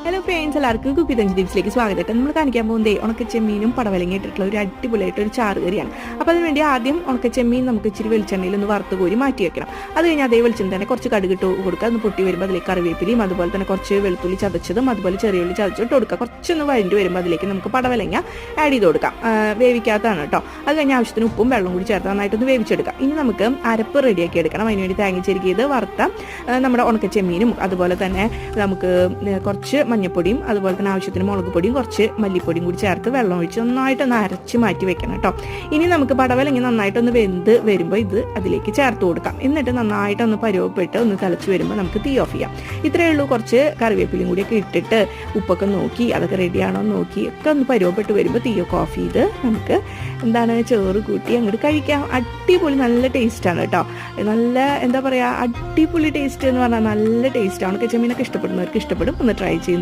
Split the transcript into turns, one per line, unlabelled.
Hello friends, എല്ലാവർക്കും കുക്കി തഞ്ച് ടിപ്സിലേക്ക് സ്വാഗതം. നമ്മൾ കാണിക്കാൻ പോകുന്നത് ഉണക്കച്ചെമ്മീനും പടവലങ്ങ ഇട്ടിട്ടുള്ള ഒരു അടിപൊളിയായിട്ടൊരു ചാറ് കറിയാണ്. അപ്പോൾ അതിനുവേണ്ടി ആദ്യം ഉണക്കച്ചെമ്മീൻ നമുക്ക് ഇച്ചിരി വെളിച്ചെണ്ണയിൽ ഒന്ന് വറുത്ത് കോരി മാറ്റി വെക്കണം. അത് കഴിഞ്ഞാൽ അതേ വെളിച്ചെണ്ണ തന്നെ കുറച്ച് കടുകിട്ട് കൊടുക്കുക. ഒന്ന് പൊട്ടി വരുമ്പോൾ അതിലേക്ക് കറിവേപ്പിലയും അതുപോലെ തന്നെ കുറച്ച് വെളുത്തുള്ളി ചതച്ചതും അതുപോലെ ചെറിയ ഉള്ളി ചതച്ചിട്ട് കൊടുക്കുക. കുറച്ചൊന്ന് വഴണ്ടി വരുമ്പോൾ അതിലേക്ക് നമുക്ക് പടവലങ്ങ ആഡ് ചെയ്ത് കൊടുക്കാം. വേവിക്കാത്തതാണ് കേട്ടോ. അത് കഴിഞ്ഞാൽ ആവശ്യത്തിന് ഉപ്പും വെള്ളം കൂടി ചേർത്ത് നന്നായിട്ടൊന്ന് വേവിച്ചെടുക്കാം. ഇനി നമുക്ക് അരപ്പ് റെഡിയാക്കി എടുക്കണം. അതിനുവേണ്ടി തേങ്ങ ചെരുകിയത് വറുത്ത നമ്മുടെ ഉണക്കച്ചെമ്മീനും അതുപോലെ തന്നെ നമുക്ക് കുറച്ച് മഞ്ഞപ്പൊടിയും അതുപോലെ തന്നെ ആവശ്യത്തിന് മുളക് പൊടിയും കുറച്ച് മല്ലിപ്പൊടിയും കൂടി ചേർത്ത് വെള്ളം ഒഴിച്ച് നന്നായിട്ടൊന്ന് അരച്ച് മാറ്റി വെക്കണം കേട്ടോ. ഇനി നമുക്ക് പടവലങ്ങ നന്നായിട്ടൊന്ന് വെന്ത് വരുമ്പോൾ ഇത് അതിലേക്ക് ചേർത്ത് കൊടുക്കാം. എന്നിട്ട് നന്നായിട്ടൊന്ന് പരുവപ്പെട്ട് ഒന്ന് തിളച്ച് വരുമ്പോൾ നമുക്ക് തീ ഓഫ് ചെയ്യാം. ഇത്രയേ ഉള്ളൂ. കുറച്ച് കറിവേപ്പിലയും കൂടിയൊക്കെ ഇട്ടിട്ട് ഉപ്പൊക്കെ നോക്കി അതൊക്കെ റെഡിയാണോ നോക്കി ഒക്കെ ഒന്ന് പരുവപ്പെട്ട് വരുമ്പോൾ തീയൊക്കെ ഓഫ് ചെയ്ത് നമുക്ക് ചോറ് കൂട്ടി അങ്ങോട്ട് കഴിക്കാം. അടിപൊളി നല്ല ടേസ്റ്റാണ് കേട്ടോ. നല്ല എന്താ പറയുക, അടിപൊളി ടേസ്റ്റ് എന്ന് പറഞ്ഞാൽ നല്ല ടേസ്റ്റാണ്. ചെമ്മീനൊക്കെ ഇഷ്ടപ്പെടുന്നവർക്ക് ഇഷ്ടപ്പെടും. ഒന്ന് ട്രൈ ചെയ്യുന്നു.